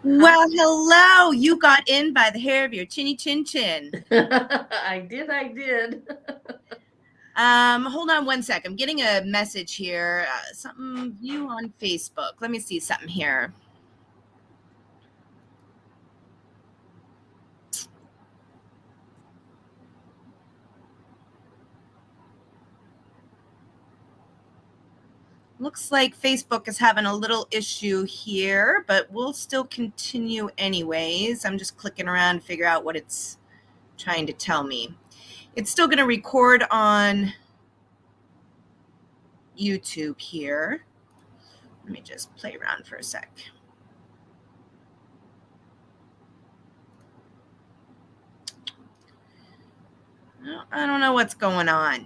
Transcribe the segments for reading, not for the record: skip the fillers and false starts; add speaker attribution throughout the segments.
Speaker 1: Well, hello. You got in by the hair of your chinny chin chin.
Speaker 2: I did.
Speaker 1: Hold on one sec. I'm getting a message here. Something view on Facebook. Let me see something here. Looks like Facebook is having a little issue here, but we'll still continue anyways. I'm just clicking around to figure out what it's trying to tell me. It's still going to record on YouTube here. Let me just play around for a sec. I don't know what's going on.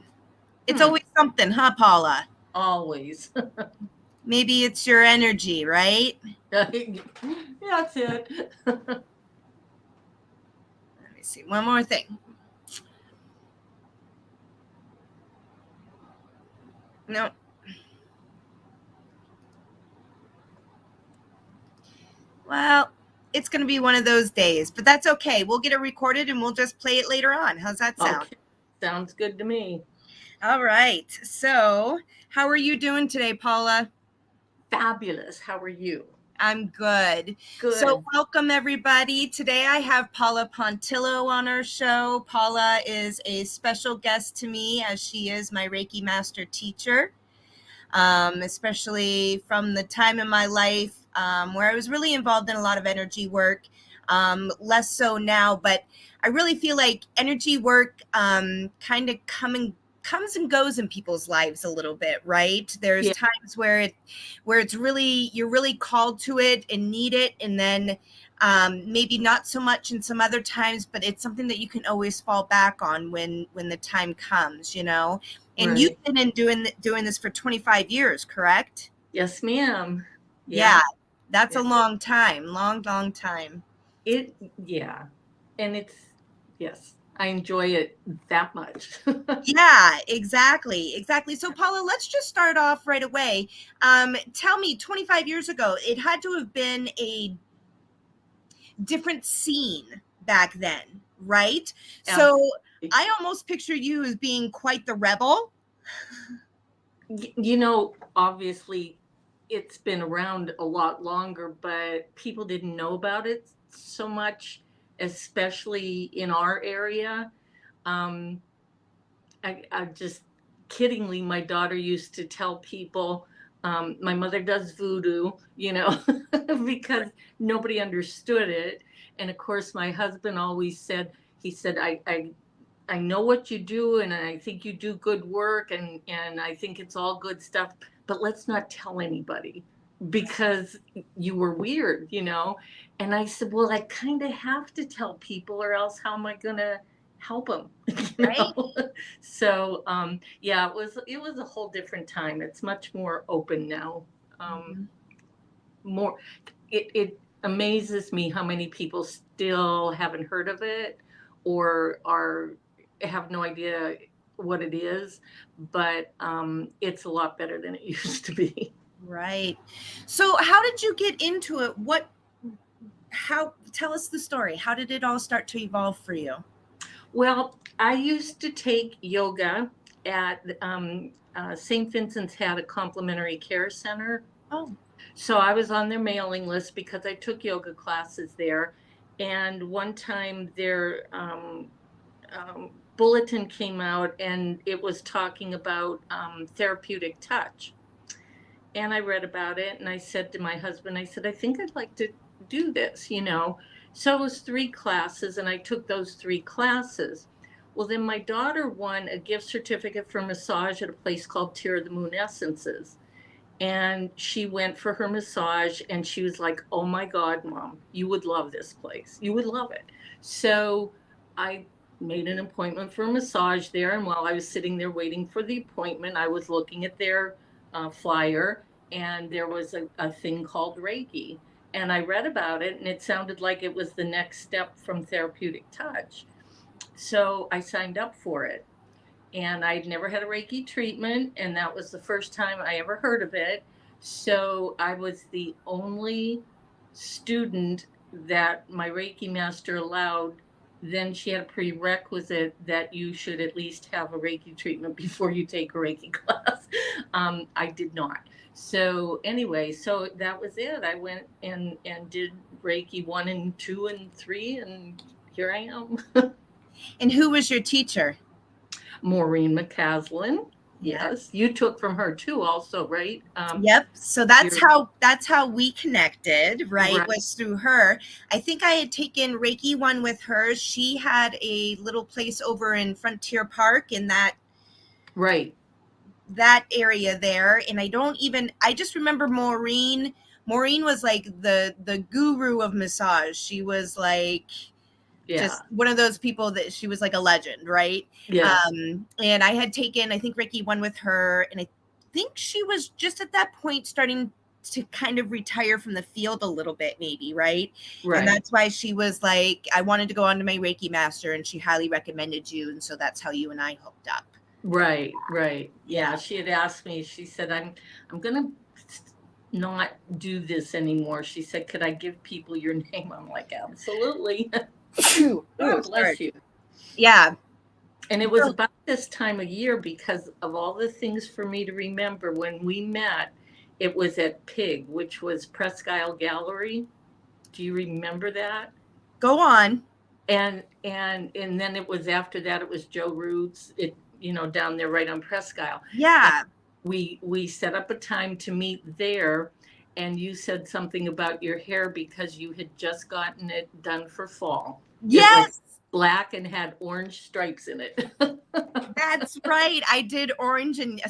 Speaker 1: It's always something, huh, Paula?
Speaker 2: Always.
Speaker 1: Maybe it's your energy, right?
Speaker 2: That's it.
Speaker 1: Let me see. One more thing. No. Well, it's going to be one of those days, but that's okay. We'll get it recorded and we'll just play it later on. How's that sound?
Speaker 2: Okay. Sounds good to me.
Speaker 1: All right. So, how are you doing today, Paula?
Speaker 2: Fabulous. How are you?
Speaker 1: I'm good.
Speaker 2: Good.
Speaker 1: So welcome everybody. Today I have Paula Pontillo on our show. Paula is a special guest to me as she is my Reiki Master Teacher, especially from the time in my life where I was really involved in a lot of energy work, less so now, but I really feel like energy work kind of comes and goes in people's lives a little bit, right? There's times where it's really, you're really called to it and need it, and then maybe not so much in some other times, but it's something that you can always fall back on when the time comes, you know. And
Speaker 2: Right.
Speaker 1: you've been in doing this for 25 years, correct?
Speaker 2: Yes, ma'am.
Speaker 1: Yeah, that's a long time, long time.
Speaker 2: Yeah. And yes, I enjoy it that much.
Speaker 1: Yeah, exactly. So Paula, let's just start off right away. Tell me, 25 years ago, it had to have been a different scene back then, right? So I almost picture you as being quite the rebel.
Speaker 2: Obviously it's been around a lot longer, but people didn't know about it so much, especially in our area. Um, I just kiddingly, my daughter used to tell people, my mother does voodoo, because nobody understood it. And of course, my husband always said, he said, I know what you do, and I think you do good work, and I think it's all good stuff, but let's not tell anybody because you were weird. And I said, well, I kind of have to tell people, or else how am I going to help them?
Speaker 1: Right.
Speaker 2: So, yeah, it was a whole different time. It's much more open now. More, it amazes me how many people still haven't heard of it or have no idea what it is, but it's a lot better than it used to be.
Speaker 1: Right. So how did you get into it? Tell us the story. How did it all start to evolve for you?
Speaker 2: Well, I used to take yoga at St. Vincent's had a complimentary care center.
Speaker 1: Oh.
Speaker 2: So I was on their mailing list because I took yoga classes there. And one time their bulletin came out and it was talking about therapeutic touch. And I read about it and I said to my husband, I said, I think I'd like to do this. So it was 3 classes and I took those 3 classes. Well, then my daughter won a gift certificate for massage at a place called Tear of the Moon Essences. And she went for her massage and she was like, oh my God, Mom, you would love this place. You would love it. So I made an appointment for a massage there. And while I was sitting there waiting for the appointment, I was looking at their flyer and there was a thing called Reiki. And I read about it and it sounded like it was the next step from therapeutic touch. So I signed up for it and I'd never had a Reiki treatment, and that was the first time I ever heard of it. So I was the only student that my Reiki master allowed, then she had a prerequisite that you should at least have a Reiki treatment before you take a Reiki class. I did not. So anyway, so that was it. I went and did Reiki 1 and 2 and 3, and here I am.
Speaker 1: And who was your teacher?
Speaker 2: Maureen McCaslin.
Speaker 1: Yeah.
Speaker 2: Yes, you took from her too, also, right?
Speaker 1: Yep. So that's how we connected, right? Was through her. I think I had taken Reiki 1 with her. She had a little place over in Frontier Park in that that area there. And I just remember Maureen. Maureen was like the guru of massage. She was like just one of those people that she was like a legend, right?
Speaker 2: Yeah.
Speaker 1: And I had taken, I think, Reiki 1 with her, and I think she was just at that point starting to kind of retire from the field a little bit, maybe, right? And that's why she was like, I wanted to go on to my Reiki master, and she highly recommended you, and so that's how you and I hooked up.
Speaker 2: Right. Yeah, she had asked me, she said, I'm gonna not do this anymore. She said, could I give people your name? I'm like, absolutely. God bless you.
Speaker 1: Yeah.
Speaker 2: And it was about this time of year, because of all the things for me to remember. When we met, it was at PIG, which was Presque Isle Gallery. Do you remember that?
Speaker 1: Go on.
Speaker 2: And then it was after that, it was Joe Roots, down there right on Presque Isle.
Speaker 1: Yeah.
Speaker 2: And we set up a time to meet there, and you said something about your hair because you had just gotten it done for fall.
Speaker 1: Yes.
Speaker 2: Black and had orange stripes in it.
Speaker 1: That's right. I did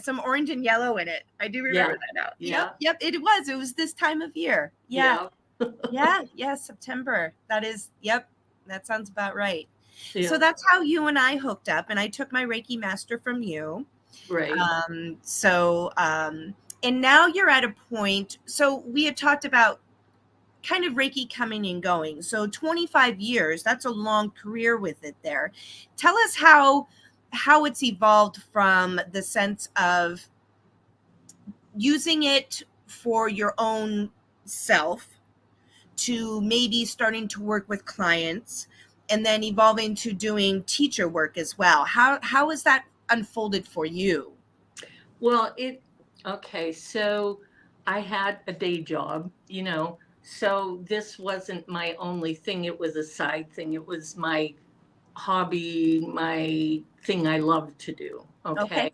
Speaker 1: some orange and yellow in it. I do remember that now.
Speaker 2: Yeah.
Speaker 1: Yep. It was this time of year. Yeah. Yeah. September. That is. Yep. That sounds about right. Yeah. So that's how you and I hooked up, and I took my Reiki master from you.
Speaker 2: Right.
Speaker 1: And now you're at a point. So we had talked about kind of Reiki coming and going. So 25 years, that's a long career with it there. Tell us how it's evolved from the sense of using it for your own self to maybe starting to work with clients, and then evolving to doing teacher work as well. How has that unfolded for you?
Speaker 2: Well, so I had a day job, so this wasn't my only thing. It was a side thing. It was my hobby, my thing I loved to do. Okay.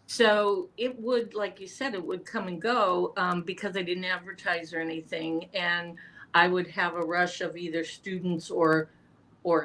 Speaker 2: So it would, like you said, it would come and go, because I didn't advertise or anything. And I would have a rush of either students or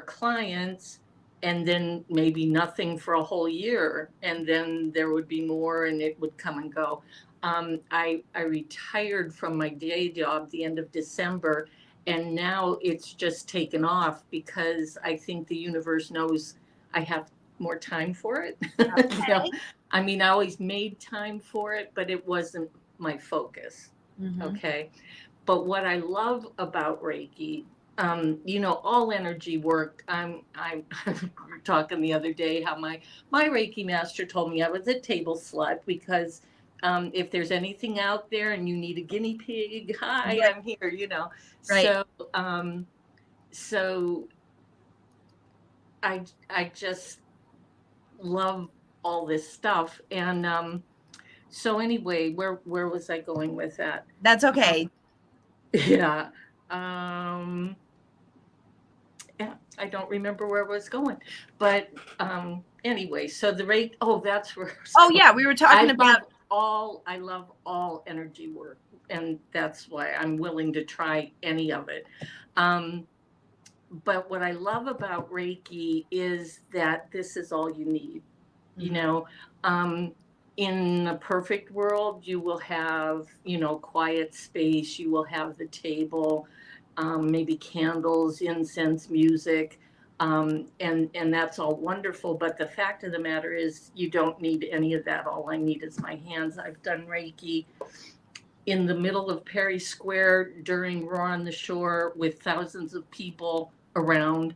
Speaker 2: clients, and then maybe nothing for a whole year. And then there would be more, and it would come and go. I retired from my day job the end of December, and now it's just taken off because I think the universe knows I have more time for it.
Speaker 1: Okay.
Speaker 2: I mean, I always made time for it, but it wasn't my focus. Mm-hmm. Okay. But what I love about Reiki, all energy work. We were talking the other day how my Reiki master told me I was a table slut because if there's anything out there and you need a guinea pig, hi, right. I'm here, Right. So I just love all this stuff. And so anyway, where was I going with that?
Speaker 1: That's okay.
Speaker 2: Yeah. I don't remember where I was going, but anyway, so the rate. Oh, that's where.
Speaker 1: Yeah, we were talking about.
Speaker 2: I love all energy work, and that's why I'm willing to try any of it. But what I love about Reiki is that this is all you need. Mm-hmm. In a perfect world, you will have, quiet space. You will have the table, maybe candles, incense, music, and that's all wonderful. But the fact of the matter is you don't need any of that. All I need is my hands. I've done Reiki in the middle of Perry Square during Roar on the Shore with thousands of people around.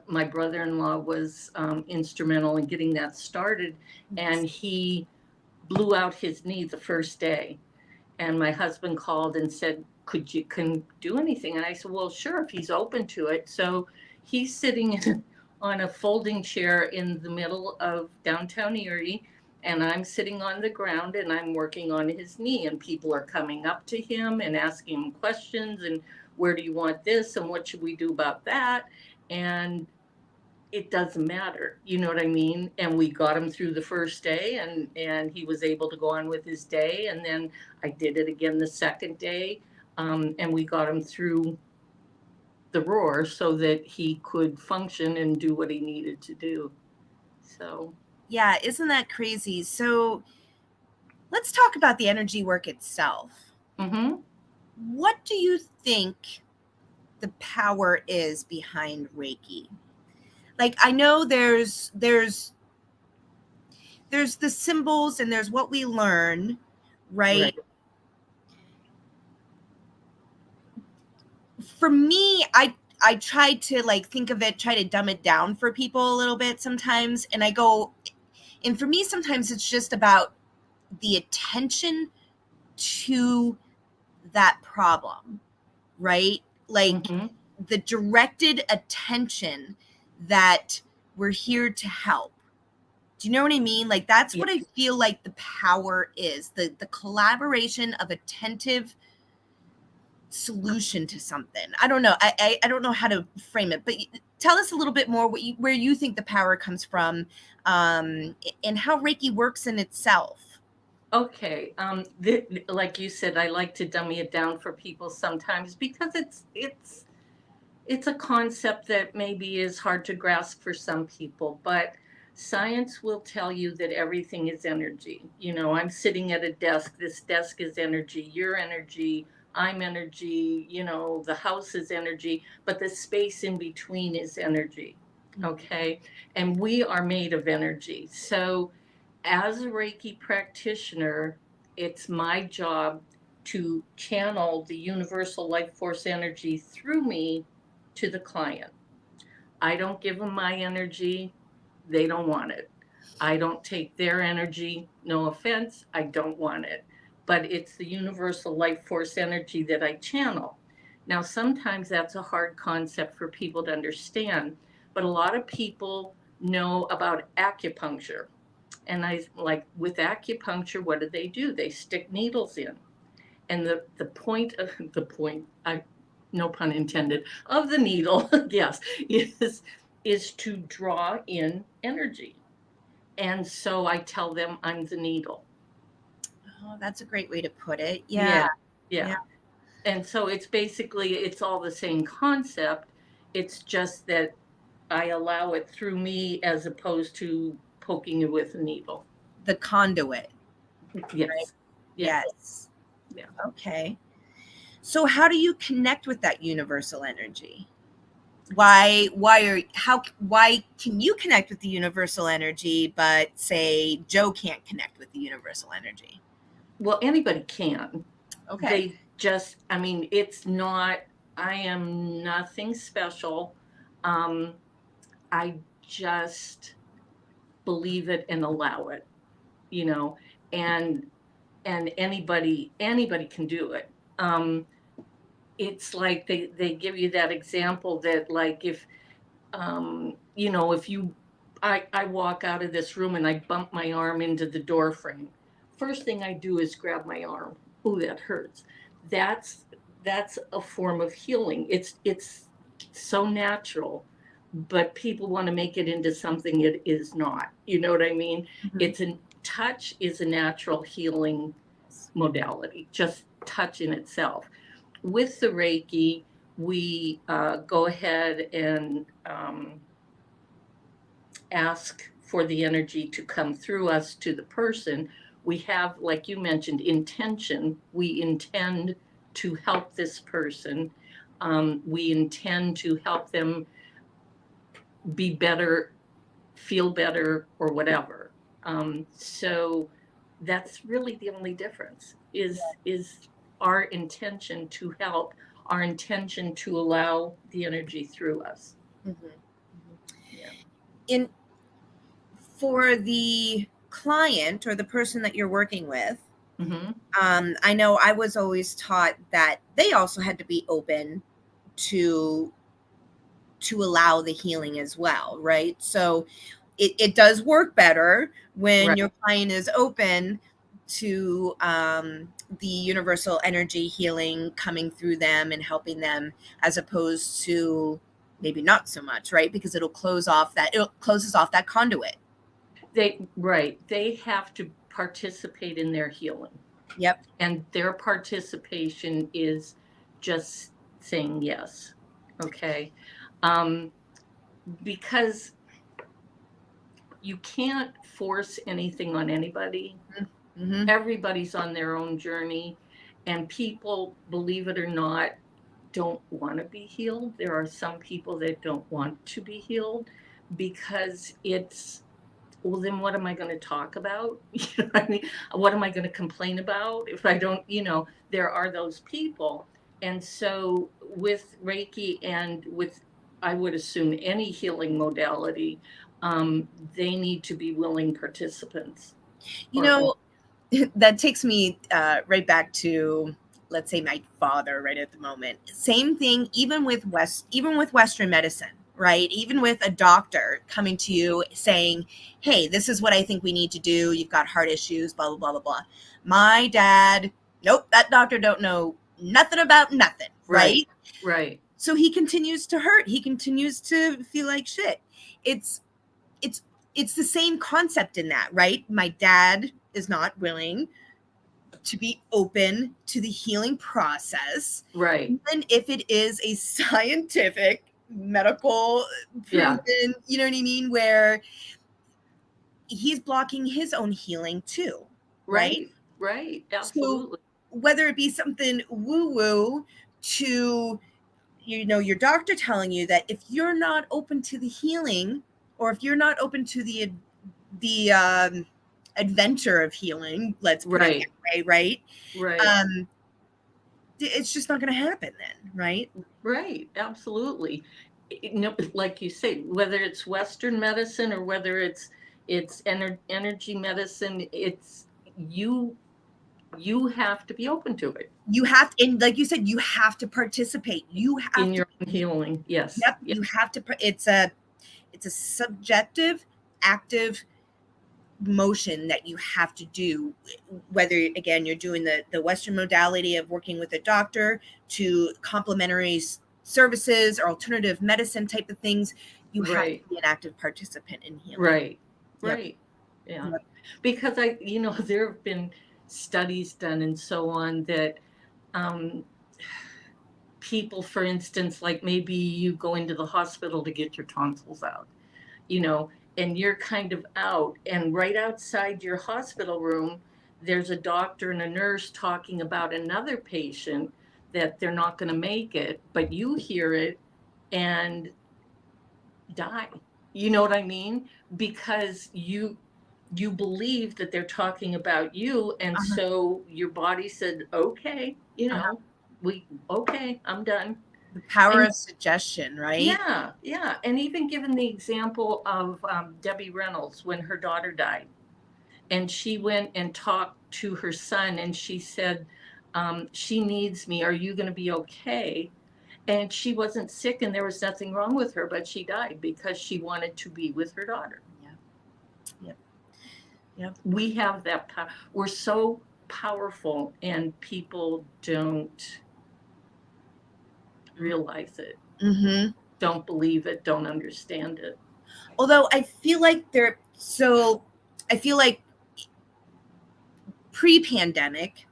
Speaker 2: My brother-in-law was instrumental in getting that started, and he blew out his knee the first day. And my husband called and said, could you can do anything? And I said, well, sure, if he's open to it. So he's sitting on a folding chair in the middle of downtown Erie, and I'm sitting on the ground and I'm working on his knee, and people are coming up to him and asking him questions, and where do you want this, and what should we do about that? And it doesn't matter, you know what I mean? And we got him through the first day, and he was able to go on with his day. And then I did it again the second day, and we got him through the roar so that he could function and do what he needed to do. So
Speaker 1: Yeah, isn't that crazy? So let's talk about the energy work itself. What do you think the power is behind Reiki? Like, I know there's the symbols and there's what we learn, right? For me, I try to like think of it, try to dumb it down for people a little bit sometimes. And for me, sometimes it's just about the attention to that problem, right? Like the directed attention that we're here to help. Do you know what I mean? Like, that's what I feel like the power is, the collaboration of attentive solution to something. I don't know. I don't know how to frame it, but tell us a little bit more where you think the power comes from, and how Reiki works in itself.
Speaker 2: Okay. Like you said, I like to dummy it down for people sometimes because it's a concept that maybe is hard to grasp for some people, but science will tell you that everything is energy. You know, I'm sitting at a desk. This desk is energy. Your energy. I'm energy. You know, the house is energy, but the space in between is energy. Okay. And we are made of energy. So as a Reiki practitioner, it's my job to channel the universal life force energy through me to the client. I don't give them my energy. They don't want it. I don't take their energy. No offense, I don't want it. But it's the universal life force energy that I channel. Now, sometimes that's a hard concept for people to understand, but a lot of people know about acupuncture. And I like with acupuncture, what do? They stick needles in. And the point of no pun intended, of the needle, yes, is to draw in energy. And so I tell them I'm the needle.
Speaker 1: Oh, that's a great way to put it. Yeah.
Speaker 2: And so it's all the same concept. It's just that I allow it through me as opposed to poking you with a needle.
Speaker 1: The conduit.
Speaker 2: Yes.
Speaker 1: Right?
Speaker 2: Yes.
Speaker 1: Yeah. Okay. So how do you connect with that universal energy? Why can you connect with the universal energy, but say Joe can't connect with the universal energy?
Speaker 2: Well, anybody can.
Speaker 1: Okay.
Speaker 2: They just, I mean, I am nothing special. I just believe it and allow it, you know, and anybody can do it. It's like they give you that example that like if you know, if I walk out of this room and I bump my arm into the door frame, first thing I do is grab my arm. Oh, that hurts. That's a form of healing. It's so natural, but people want to make it into something it is not. You know what I mean? Touch is a natural healing modality, just touch in itself. With the Reiki, we go ahead and ask for the energy to come through us to the person. We have, like you mentioned, intention. We intend to help this person. We intend to help them be better, feel better, or whatever. So that's really the only difference is our intention to help, our intention to allow the energy through us.
Speaker 1: For the client or the person that you're working with,
Speaker 2: Mm-hmm.
Speaker 1: I know I was always taught that they also had to be open to allow the healing as well, right? So it does work better when
Speaker 2: Right.
Speaker 1: your client is open to the universal energy healing coming through them and helping them, as opposed to maybe not so much, right? Because it closes off that conduit.
Speaker 2: They have to participate in their healing.
Speaker 1: Yep.
Speaker 2: And their participation is just saying yes. Okay. Um, because you can't force anything on anybody.
Speaker 1: Mm-hmm.
Speaker 2: Everybody's on their own journey, and people, believe it or not, don't want to be healed. There are some people that don't want to be healed because it's, well, then what am I going to talk about? You know what I mean? What am I going to complain about if I don't, there are those people. And so with Reiki and with, I would assume, any healing modality, they need to be willing participants.
Speaker 1: You know, that takes me right back to, let's say, my father right at the moment. Same thing, even with Western medicine, right? Even with a doctor coming to you saying, hey, this is what I think we need to do. You've got heart issues, blah, blah, blah, blah, blah. My dad, nope, that doctor don't know nothing about nothing, right?
Speaker 2: Right.
Speaker 1: So he continues to hurt. He continues to feel like shit. It's it's it's the same concept in that, right? My dad is not willing to be open to the healing process,
Speaker 2: Right.
Speaker 1: even if it is a scientific, medical
Speaker 2: Yeah.
Speaker 1: proven, you know what I mean, where he's blocking his own healing too, right?
Speaker 2: Right.
Speaker 1: So
Speaker 2: Absolutely.
Speaker 1: whether it be something woo woo to, your doctor telling you that if you're not open to the healing, or if you're not open to the adventure of healing, let's put it
Speaker 2: Right.
Speaker 1: that way, right?
Speaker 2: Right.
Speaker 1: It's just not going to happen then, right?
Speaker 2: Right. Absolutely. Like you say, whether it's Western medicine or whether it's energy medicine, it's you have to be open to it
Speaker 1: You have, and like you said, you have to participate. You have
Speaker 2: in
Speaker 1: to,
Speaker 2: your own healing. Yes.
Speaker 1: yep, you have to. It's a subjective, active motion that you have to do, whether again you're doing the Western modality of working with a doctor, to complementary services or alternative medicine type of things. You have to
Speaker 2: Right.
Speaker 1: be an active participant in healing.
Speaker 2: Right.
Speaker 1: Yep.
Speaker 2: Right. Yeah.
Speaker 1: Yep.
Speaker 2: Because there have been studies done and so on that um, people, for instance, like maybe you go into the hospital to get your tonsils out, and you're kind of out, and right outside your hospital room, there's a doctor and a nurse talking about another patient that they're not going to make it, but you hear it and die. You know what I mean? Because you believe that they're talking about you, and
Speaker 1: Uh-huh.
Speaker 2: so your body said, okay,
Speaker 1: Uh-huh.
Speaker 2: okay, I'm done.
Speaker 1: The power
Speaker 2: And
Speaker 1: of suggestion, right?
Speaker 2: yeah, and even given the example of Debbie Reynolds when her daughter died, and she went and talked to her son, and she said, she needs me, are you going to be okay? And she wasn't sick and there was nothing wrong with her, but she died because she wanted to be with her daughter.
Speaker 1: Yeah. Yep. Yep.
Speaker 2: We have that power. We're so powerful, and people don't realize it,
Speaker 1: Mm-hmm.
Speaker 2: don't believe it, don't understand it.
Speaker 1: Although I feel like pre-pandemic,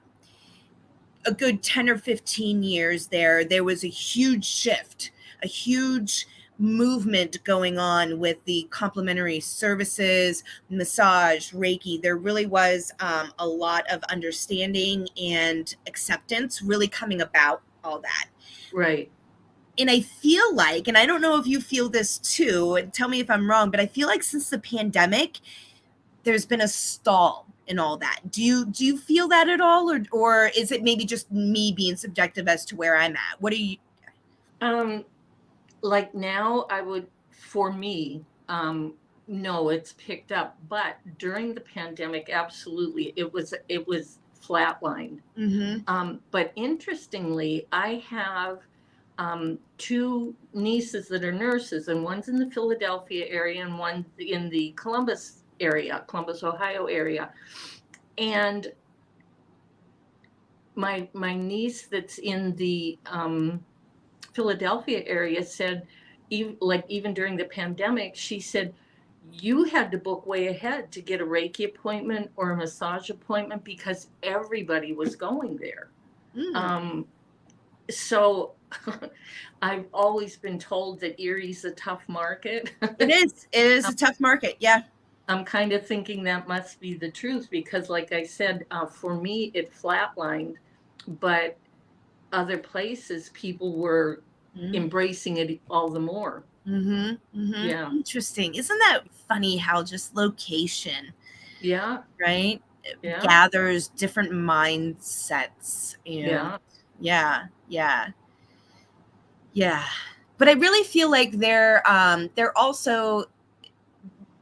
Speaker 1: a good 10 or 15 years there was a huge shift, a huge movement going on with the complementary services, massage, Reiki. There really was a lot of understanding and acceptance really coming about all that.
Speaker 2: Right.
Speaker 1: And I feel like, and I don't know if you feel this too, and tell me if I'm wrong, but I feel like since the pandemic, there's been a stall in all that. Do you feel that at all, or is it maybe just me being subjective as to where I'm at? What do you?
Speaker 2: Um, like now, for me, no, it's picked up. But during the pandemic, absolutely, it was flatlined. But interestingly, I have two nieces that are nurses, and one's in the Philadelphia area and one's in the Columbus area, Columbus, Ohio area. And my niece that's in the Philadelphia area said, even during the pandemic, she said, you had to book way ahead to get a Reiki appointment or a massage appointment because everybody was going there. So I've always been told that Erie's a tough market.
Speaker 1: It is a tough market. Yeah.
Speaker 2: I'm kind of thinking that must be the truth because, like I said, for me, it flatlined, but other places people were embracing it all the more. Yeah.
Speaker 1: Interesting. Isn't that funny how just location, right?
Speaker 2: Yeah.
Speaker 1: Gathers different mindsets. And yeah. But I really feel like they're also,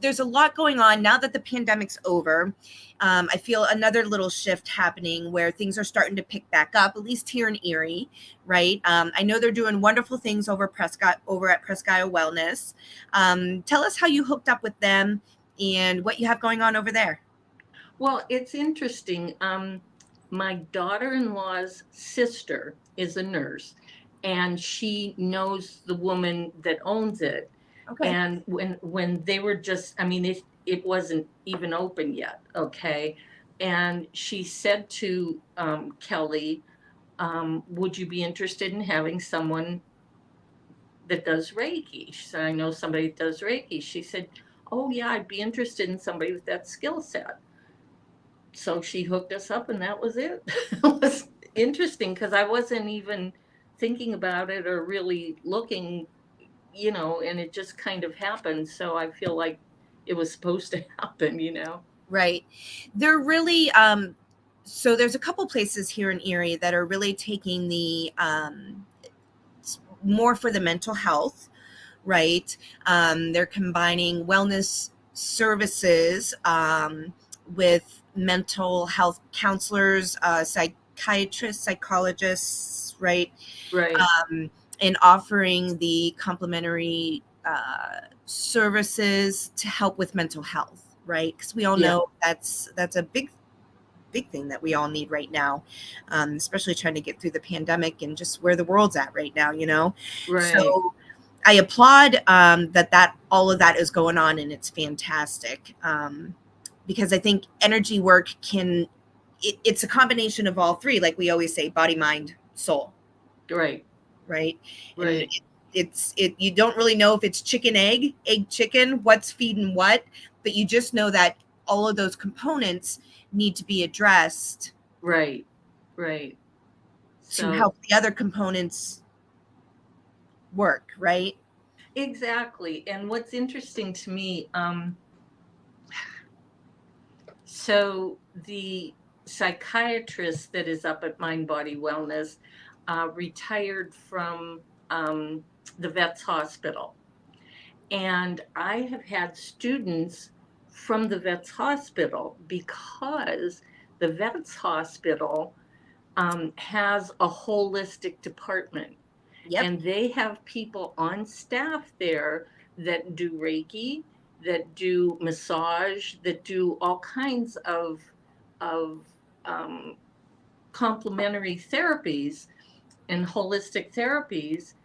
Speaker 1: there's a lot going on now that the pandemic's over. I feel another little shift happening where things are starting to pick back up, at least here in Erie, right? I know they're doing wonderful things over at Presque Isle Wellness. Tell us how you hooked up with them and what you have going on over there.
Speaker 2: Well, it's interesting. My daughter-in-law's sister is a nurse, and she knows the woman that owns it.
Speaker 1: Okay.
Speaker 2: And when they were just, I mean, it wasn't even open yet, okay? And she said to Kelly, would you be interested in having someone that does Reiki? She said, I know somebody that does Reiki. She said, oh yeah, I'd be interested in somebody with that skill set. So she hooked us up and that was it. It was interesting because I wasn't even thinking about it or really looking, and it just kind of happened. So I feel like it was supposed to happen,
Speaker 1: Right. They're really, so there's a couple places here in Erie that are really taking the, more for the mental health, right? They're combining wellness services with mental health counselors, psychiatrists, psychologists, right?
Speaker 2: Right.
Speaker 1: And offering the complimentary services to help with mental health, right? Because we all know that's a big thing that we all need right now, especially trying to get through the pandemic and just where the world's at right now,
Speaker 2: Right.
Speaker 1: So I applaud that all of that is going on, and it's fantastic, because I think energy work it's a combination of all three, like we always say, body, mind, soul.
Speaker 2: Right.
Speaker 1: And you don't really know if it's chicken, egg, chicken, what's feeding what, but you just know that all of those components need to be addressed.
Speaker 2: Right.
Speaker 1: To help the other components work, right?
Speaker 2: Exactly. And what's interesting to me, so the psychiatrist that is up at Mind Body Wellness retired from the Vets Hospital. And I have had students from the Vets Hospital because the Vets Hospital has a holistic department.
Speaker 1: Yep.
Speaker 2: And they have people on staff there that do Reiki, that do massage, that do all kinds of complementary therapies and holistic therapies.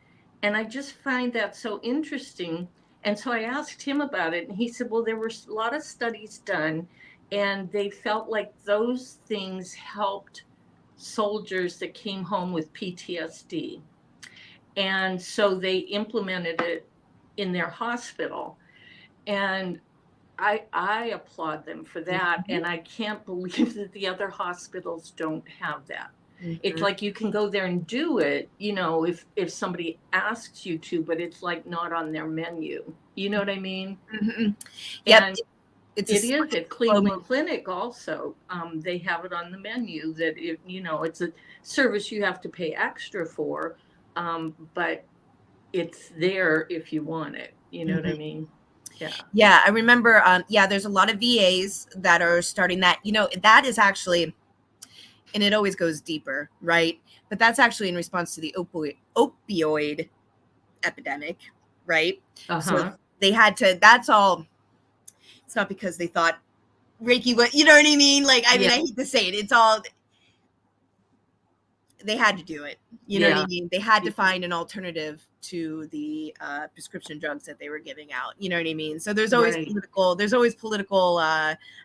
Speaker 2: And I just find that so interesting. And so I asked him about it, and he said, well, there were a lot of studies done, and they felt like those things helped soldiers that came home with PTSD. And so they implemented it in their hospital. And I applaud them for that. And I can't believe that the other hospitals don't have that. It's like you can go there and do it, if somebody asks you to, but it's like not on their menu. You know what I mean?
Speaker 1: Yeah.
Speaker 2: And it is at Cleveland Clinic also. They have it on the menu that, it's a service you have to pay extra for, but it's there if you want it. You know what I mean?
Speaker 1: Yeah, I remember, there's a lot of VAs that are starting that. That is actually, and it always goes deeper, right? But that's actually in response to the opioid epidemic, right? So they had to, that's all, it's not because they thought Reiki was, you know what I mean? Like, I mean, I hate to say it, it's all, they had to do it. You know what I mean? They had to find an alternative to the prescription drugs that they were giving out. You know what I mean? So there's always political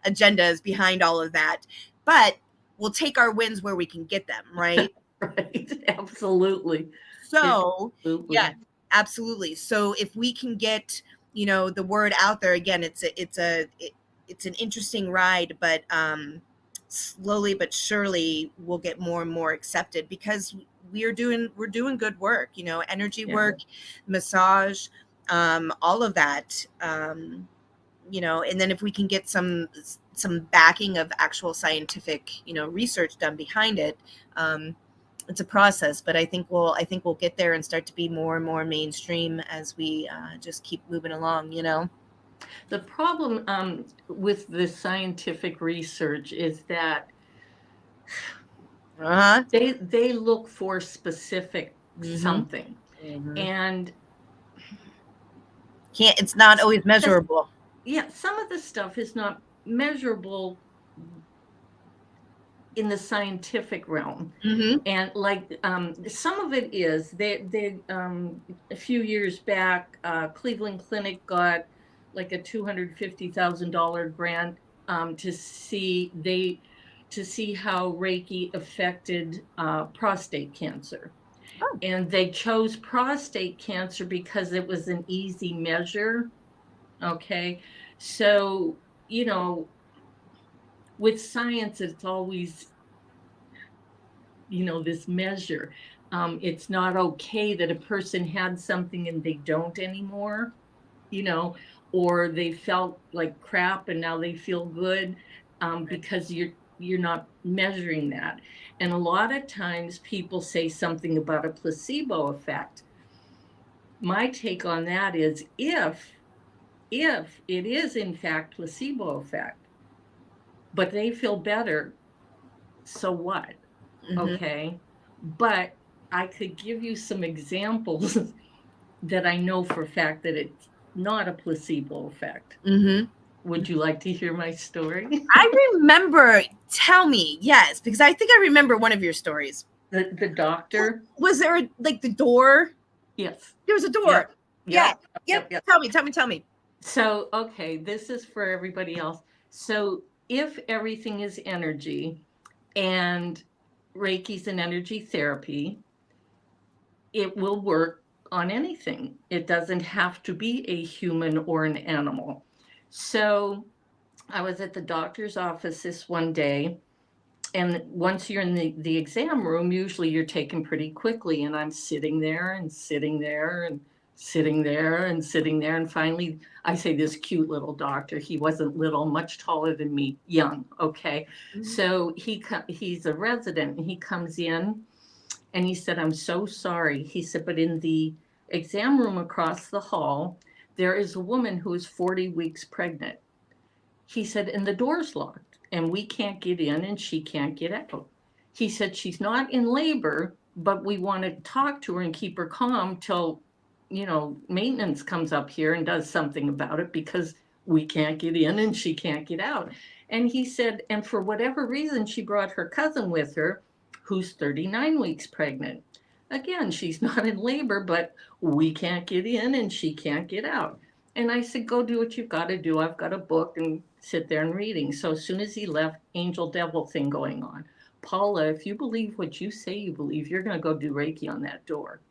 Speaker 1: agendas behind all of that. But we'll take our wins where we can get them, right?
Speaker 2: Right. Absolutely.
Speaker 1: So yeah, absolutely. So if we can get, you know, the word out there, again, it's an interesting ride, but slowly but surely we'll get more and more accepted, because we're doing good work, you know, energy work, massage, all of that, you know, and then if we can get some backing of actual scientific, you know, research done behind it, it's a process, but I think we'll get there and start to be more and more mainstream as we just keep moving along, you know.
Speaker 2: The problem with the scientific research is that they look for specific something, and
Speaker 1: it's not always measurable.
Speaker 2: Yeah, some of the stuff is not measurable in the scientific realm. And like some of it is, they a few years back, Cleveland Clinic got like a $250,000 grant to see how Reiki affected prostate cancer. And they chose prostate cancer because it was an easy measure. Okay. So, you know, with science, it's always, you know, this measure. It's not okay that a person had something and they don't anymore, you know, or they felt like crap and now they feel good, because you're not measuring that. And a lot of times people say something about a placebo effect. My take on that is, if it is in fact placebo effect, but they feel better, so what? Okay. But I could give you some examples that I know for a fact that it's not a placebo effect. Would you like to hear my story?
Speaker 1: I remember. Tell me. Yes, because I think I remember one of your stories.
Speaker 2: The doctor.
Speaker 1: Was there like the door?
Speaker 2: Yes.
Speaker 1: There was a door. Yep. Tell me.
Speaker 2: So, okay, this is for everybody else. So if everything is energy and Reiki's an energy therapy, it will work on anything. It doesn't have to be a human or an animal. So I was at the doctor's office this one day, and once you're in the exam room, usually you're taken pretty quickly, and I'm sitting there and sitting there and sitting there and sitting there, and finally I say, this cute little doctor, he wasn't little, much taller than me, young, okay. So he's a resident, and he comes in and he said, I'm so sorry. He said, but in the exam room across the hall, there is a woman who is 40 weeks pregnant. He said, and the door's locked and we can't get in and she can't get out. He said, she's not in labor, but we want to talk to her and keep her calm till, you know, maintenance comes up here and does something about it, because we can't get in and she can't get out. And he said, and for whatever reason, she brought her cousin with her, who's 39 weeks pregnant. Again, she's not in labor, but we can't get in and she can't get out. And I said, go do what you've got to do. I've got a book, and sit there and reading. So as soon as he left, angel devil thing going on. Paula, if you believe what you say you believe, you're going to go do Reiki on that door.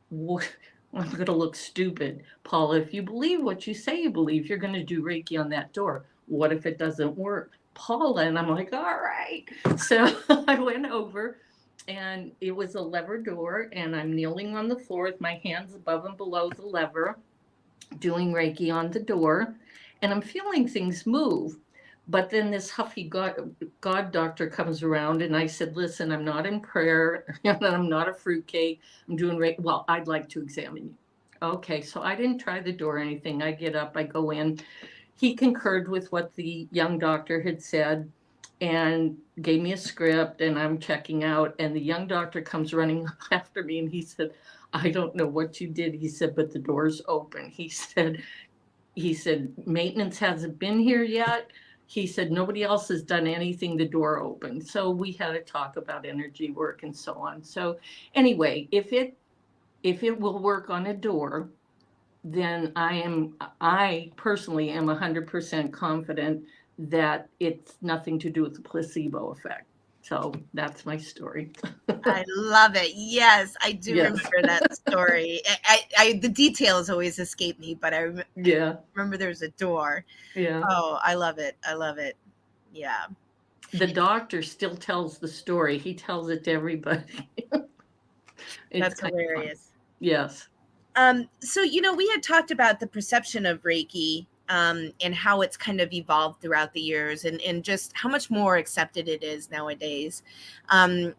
Speaker 2: What? I'm going to look stupid. Paula, if you believe what you say you believe, you're going to do Reiki on that door. What if it doesn't work? Paula, and I'm like, all right. So I went over, and it was a lever door, and I'm kneeling on the floor with my hands above and below the lever, doing Reiki on the door, and I'm feeling things move. But then this huffy God doctor comes around, and I said, listen, I'm not in prayer, and I'm not a fruitcake. I'm doing Reiki. Well, I'd like to examine you. Okay, so I didn't try the door or anything. I get up, I go in. He concurred with what the young doctor had said. and gave me a script, and I'm checking out, and the young doctor comes running up after me, and he said, I don't know what you did. He said, but the door's open. He said, maintenance hasn't been here yet. He said, nobody else has done anything, the door opened. So we had a talk about energy work and so on. So anyway, if it will work on a door, then I personally am 100% confident that it's nothing to do with the placebo effect. So that's my story.
Speaker 1: I love it. Yes, I do
Speaker 2: Yes.
Speaker 1: remember that story. The details always escape me, but I
Speaker 2: Yeah.
Speaker 1: remember there's a door.
Speaker 2: Yeah.
Speaker 1: Oh, I love it. I love it. Yeah.
Speaker 2: The doctor still tells the story. He tells it to everybody. It's
Speaker 1: That's
Speaker 2: kind of fun.
Speaker 1: hilarious.
Speaker 2: Yes.
Speaker 1: So, we had talked about the perception of Reiki, and how it's kind of evolved throughout the years, and just how much more accepted it is nowadays. Um,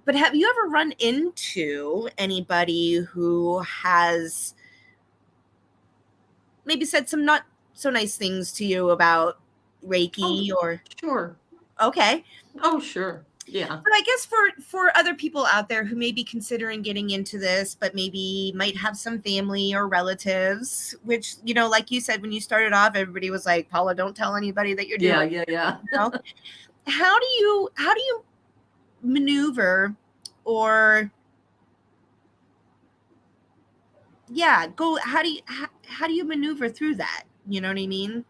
Speaker 1: but have you ever run into anybody who has maybe said some not so nice things to you about Reiki, or
Speaker 2: Sure.
Speaker 1: okay.
Speaker 2: Oh, sure. Yeah.
Speaker 1: But I guess for other people out there who may be considering getting into this, but maybe might have some family or relatives, which, like you said, when you started off, everybody was like, Paula, don't tell anybody that you're doing.
Speaker 2: Yeah.
Speaker 1: How do you maneuver, or how do you maneuver through that? You know what I mean?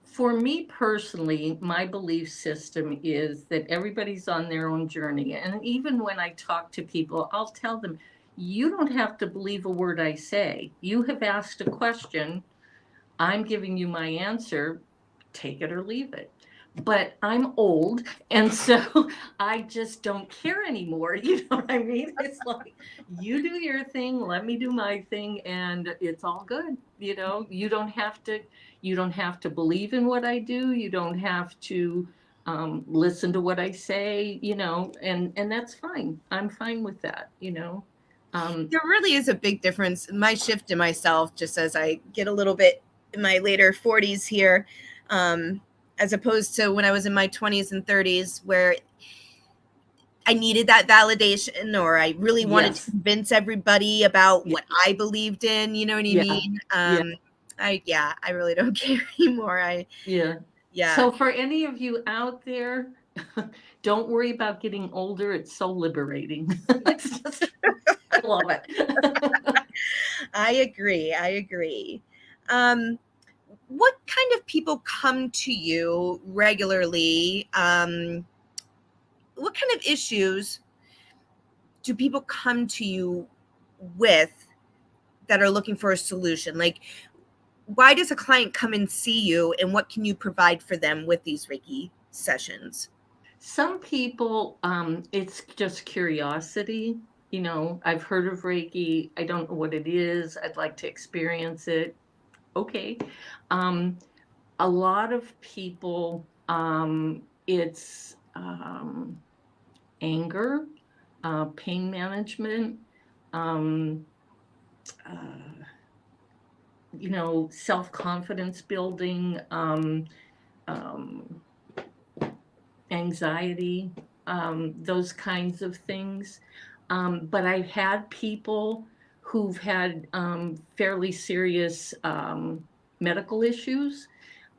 Speaker 2: For me personally, my belief system is that everybody's on their own journey. And even when I talk to people, I'll tell them, you don't have to believe a word I say. You have asked a question. I'm giving you my answer. Take it or leave it. But I'm old, and so I just don't care anymore. You know what I mean? It's like, you do your thing, let me do my thing, and it's all good. You don't have to believe in what I do. You don't have to listen to what I say. And that's fine. I'm fine with that.
Speaker 1: There really is a big difference. My shift in myself, just as I get a little bit in my later 40s here, as opposed to when I was in my 20s and 30s, where I needed that validation, or I really wanted to
Speaker 2: Yes.
Speaker 1: convince everybody about
Speaker 2: Yeah.
Speaker 1: what I believed in. You know what I
Speaker 2: Yeah.
Speaker 1: mean?
Speaker 2: Yeah.
Speaker 1: I really don't care anymore.
Speaker 2: Yeah.
Speaker 1: Yeah.
Speaker 2: So for any of you out there, don't worry about getting older. It's so liberating. It's just, I love it.
Speaker 1: I agree. I agree. What kind of people come to you regularly? What kind of issues do people come to you with that are looking for a solution? Like, why does a client come and see you, and what can you provide for them with these Reiki sessions?
Speaker 2: Some people, it's just curiosity. I've heard of Reiki. I don't know what it is. I'd like to experience it. Okay. Um, a lot of people, it's anger, pain management, um, uh, self-confidence building, um, anxiety, those kinds of things. But I've had people who've had fairly serious medical issues.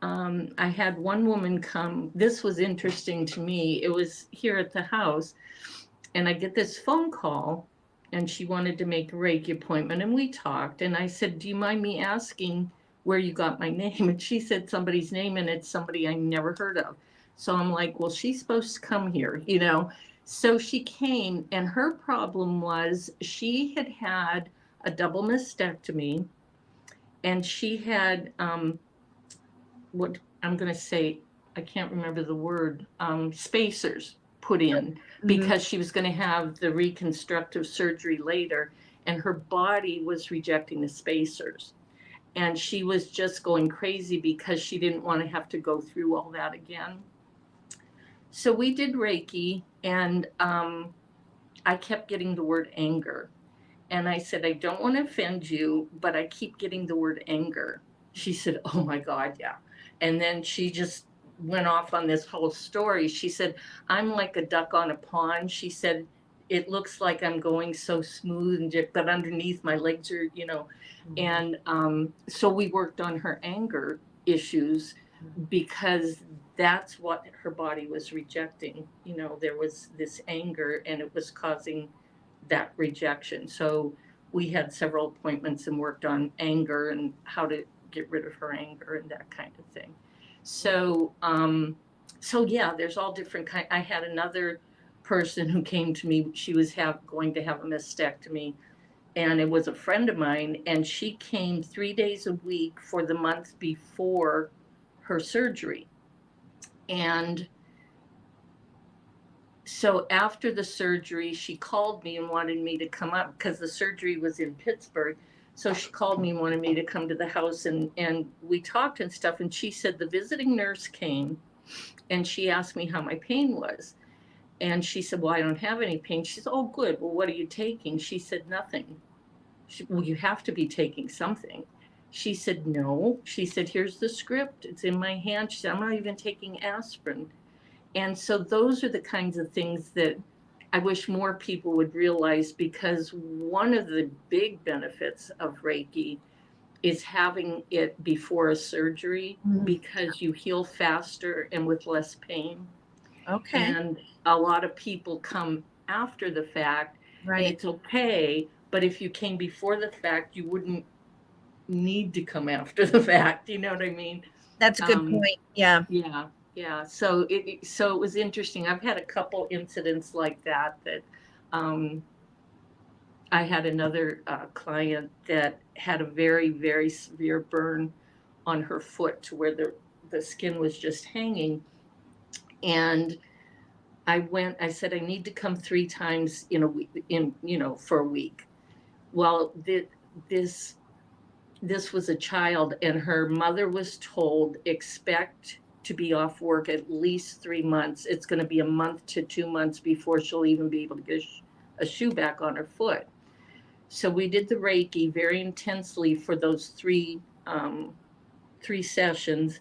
Speaker 2: I had one woman come. This was interesting to me. It was here at the house, and I get this phone call, and she wanted to make a Reiki appointment, and we talked. And I said, "Do you mind me asking where you got my name?" And she said somebody's name, and it's somebody I never heard of. So I'm like, well, she's supposed to come here. So she came, and her problem was she had had a double mastectomy, and she had what I'm going to say, I can't remember the word, spacers put in because she was going to have the reconstructive surgery later, and her body was rejecting the spacers. And she was just going crazy because she didn't want to have to go through all that again. So we did Reiki, and I kept getting the word anger. And I said, I don't want to offend you, but I keep getting the word anger. She said, oh my God, yeah. And then she just went off on this whole story. She said, I'm like a duck on a pond. She said, it looks like I'm going so smooth, but underneath my legs are, and so we worked on her anger issues because that's what her body was rejecting. There was this anger and it was causing that rejection. So we had several appointments and worked on anger and how to get rid of her anger and that kind of thing. So, yeah, there's all different kind. I had another person who came to me. She was going to have a mastectomy, and it was a friend of mine. And she came 3 days a week for the month before her surgery. And so after the surgery, she called me and wanted me to come up because the surgery was in Pittsburgh. So she called me and wanted me to come to the house, and we talked and stuff. And she said the visiting nurse came and she asked me how my pain was. And she said, well, I don't have any pain. She said, oh, good. Well, what are you taking? She said, nothing. Well, you have to be taking something. She said, no. She said, here's the script. It's in my hand. She said, I'm not even taking aspirin. And so those are the kinds of things that I wish more people would realize, because one of the big benefits of Reiki is having it before a surgery, because you heal faster and with less pain.
Speaker 1: Okay.
Speaker 2: And a lot of people come after the fact,
Speaker 1: Right.
Speaker 2: and it's okay. But if you came before the fact, you wouldn't need to come after the fact. You know what I mean?
Speaker 1: That's a good point. Yeah.
Speaker 2: Yeah. So it was interesting. I've had a couple incidents like that. I had another client that had a very, very severe burn on her foot to where the skin was just hanging. And I said, I need to come 3 times in a week, for a week. Well, this was a child, and her mother was told, expect to be off work at least 3 months. It's going to be a month to 2 months before she'll even be able to get a shoe back on her foot. So we did the Reiki very intensely for those 3 sessions,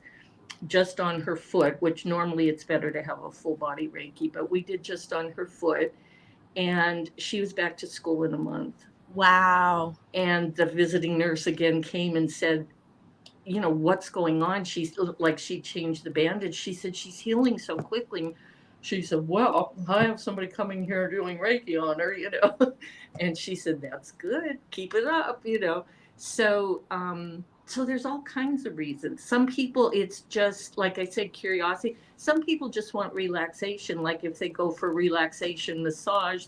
Speaker 2: just on her foot, which normally it's better to have a full body Reiki, but we did just on her foot. And she was back to school in a month.
Speaker 1: Wow.
Speaker 2: And the visiting nurse again came and said, what's going on? She's like, she changed the bandage. She said, she's healing so quickly. She said, well, I have somebody coming here doing Reiki on her, And she said, that's good. Keep it up, So, so there's all kinds of reasons. Some people, it's just, like I said, curiosity. Some people just want relaxation. Like if they go for relaxation massage,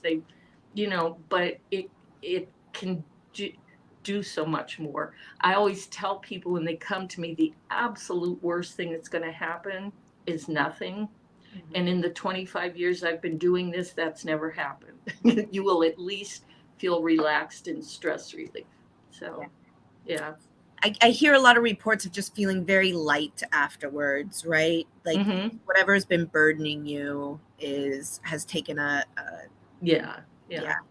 Speaker 2: but it can do so much more. I always tell people when they come to me, the absolute worst thing that's going to happen is nothing. And in the 25 years I've been doing this, that's never happened. You will at least feel relaxed and stress relief. So, yeah.
Speaker 1: I hear a lot of reports of just feeling very light afterwards, right? Like whatever has been burdening you has taken a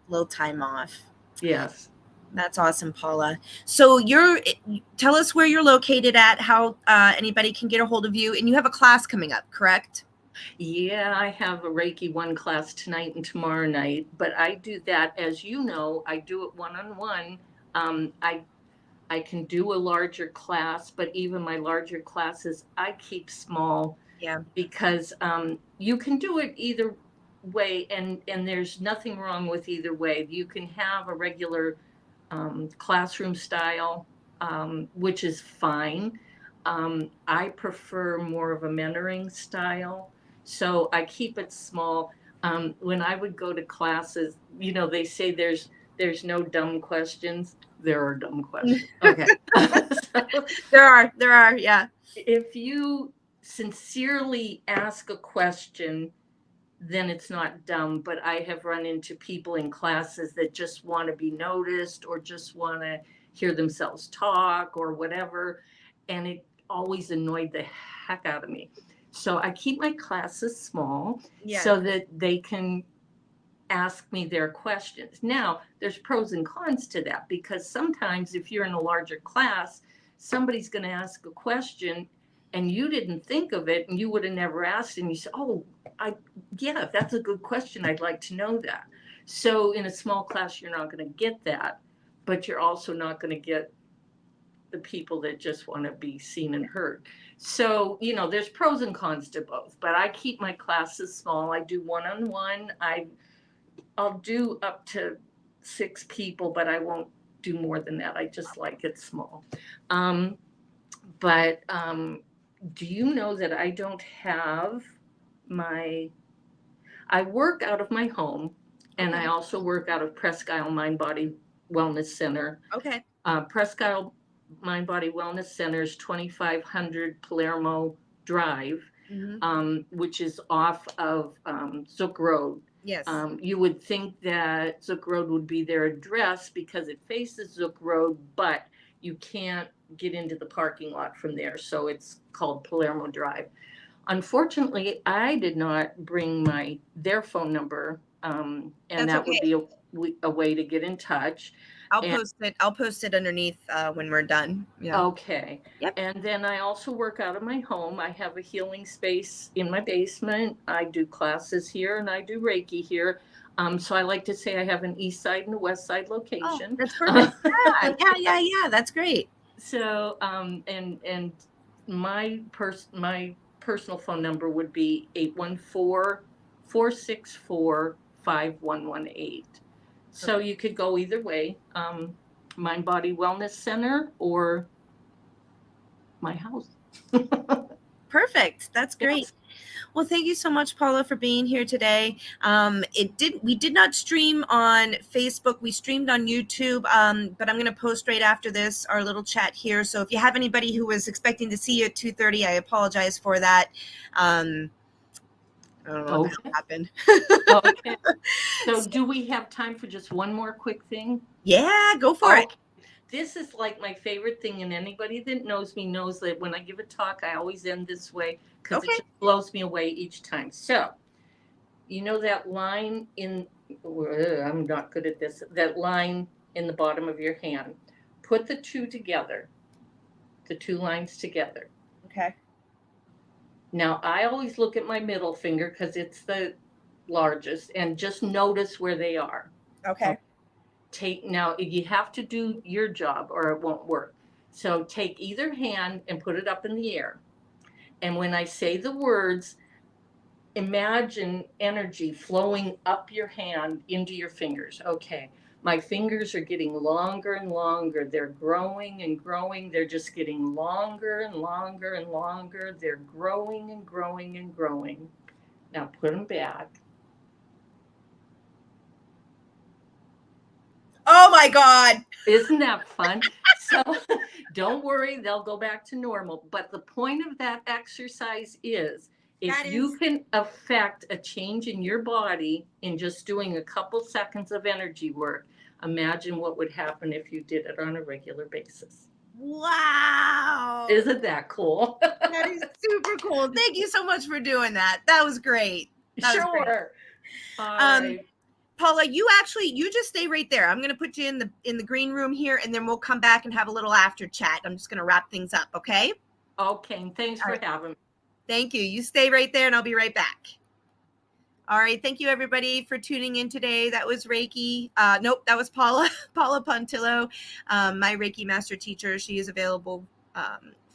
Speaker 1: little time off.
Speaker 2: Yes.
Speaker 1: That's awesome, Paula. So tell us where you're located at, how anybody can get a hold of you, and you have a class coming up, correct?
Speaker 2: Yeah, I have a Reiki 1 class tonight and tomorrow night, but I do that, as you know, I do it one-on-one. I can do a larger class, but even my larger classes, I keep small.
Speaker 1: Yeah.
Speaker 2: Because you can do it either way, and there's nothing wrong with either way. You can have a regular classroom style, which is fine. I prefer more of a mentoring style, so I keep it small. When I would go to classes, they say there's no dumb questions. There are dumb questions. Okay. So,
Speaker 1: there are, yeah.
Speaker 2: If you sincerely ask a question, then it's not dumb. But I have run into people in classes that just want to be noticed or just want to hear themselves talk or whatever. And it always annoyed the heck out of me. So I keep my classes small so that they can ask me their questions. Now, there's pros and cons to that, because sometimes if you're in a larger class, somebody's going to ask a question and you didn't think of it, and you would have never asked, and you said, oh, yeah, that's a good question. I'd like to know that. So in a small class, you're not going to get that, but you're also not going to get the people that just want to be seen and heard. So, there's pros and cons to both, but I keep my classes small. I do one-on-one. I'll do up to 6 people, but I won't do more than that. I just like it small. But do you know that I don't have I work out of my home, and I also work out of Presque Isle Mind Body Wellness Center.
Speaker 1: Okay.
Speaker 2: Presque Isle Mind Body Wellness Center is 2500 Palermo Drive, which is off of Zook Road.
Speaker 1: Yes.
Speaker 2: You would think that Zook Road would be their address because it faces Zook Road, but you can't get into the parking lot from there. So it's called Palermo Drive. Unfortunately, I did not bring their phone number, and
Speaker 1: That's
Speaker 2: that
Speaker 1: okay.
Speaker 2: would be a way to get in touch.
Speaker 1: I'll post it underneath when we're done. Yeah.
Speaker 2: Okay.
Speaker 1: Yep.
Speaker 2: And then I also work out of my home. I have a healing space in my basement. I do classes here, and I do Reiki here. So I like to say I have an east side and a west side location.
Speaker 1: Oh, that's perfect. Yeah. That's great.
Speaker 2: So, and my personal phone number would be 814-464-5118. So you could go either way, Mind Body Wellness Center or my house.
Speaker 1: Perfect. That's great.
Speaker 2: Yes.
Speaker 1: Well, thank you so much, Paula, for being here today. We did not stream on Facebook. We streamed on YouTube, but I'm going to post right after this our little chat here. So if you have anybody who was expecting to see you at 2:30, I apologize for that. I don't know what happened.
Speaker 2: Okay. So do we have time for just one more quick thing?
Speaker 1: Yeah, go for it.
Speaker 2: This is like my favorite thing, and anybody that knows me knows that when I give a talk, I always end this way because it just blows me away each time. So, that line I'm not good at this, that line in the bottom of your hand. Put the two lines together.
Speaker 1: Okay.
Speaker 2: Now, I always look at my middle finger because it's the largest, and just notice where they are.
Speaker 1: Okay.
Speaker 2: Now, you have to do your job or it won't work. So take either hand and put it up in the air. And when I say the words, imagine energy flowing up your hand into your fingers. Okay. My fingers are getting longer and longer. They're growing and growing. They're just getting longer and longer and longer. They're growing and growing and growing. Now put them back.
Speaker 1: Oh my God.
Speaker 2: Isn't that fun? So don't worry, they'll go back to normal. But the point of that exercise is you can affect a change in your body in just doing a couple seconds of energy work, imagine what would happen if you did it on a regular basis.
Speaker 1: Wow.
Speaker 2: Isn't that cool?
Speaker 1: That is super cool. Thank you so much for doing that. That was great.
Speaker 2: Sure. All right.
Speaker 1: Paula, you just stay right there. I'm going to put you in the green room here, and then we'll come back and have a little after chat. I'm just going to wrap things up. Okay.
Speaker 2: Okay. And thanks for having me.
Speaker 1: Thank you. You stay right there and I'll be right back. All right. Thank you everybody for tuning in today. That was Reiki. Nope. That was Paula Pontillo, my Reiki Master Teacher. She is available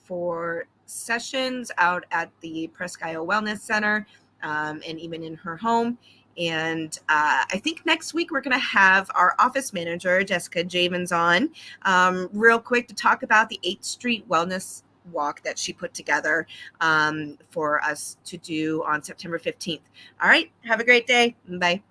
Speaker 1: for sessions out at the Presque Isle Wellness Center and even in her home. And I think next week we're going to have our office manager, Jessica Javens, on real quick to talk about the 8th Street Wellness Walk that she put together for us to do on September 15th. All right. Have a great day. Bye.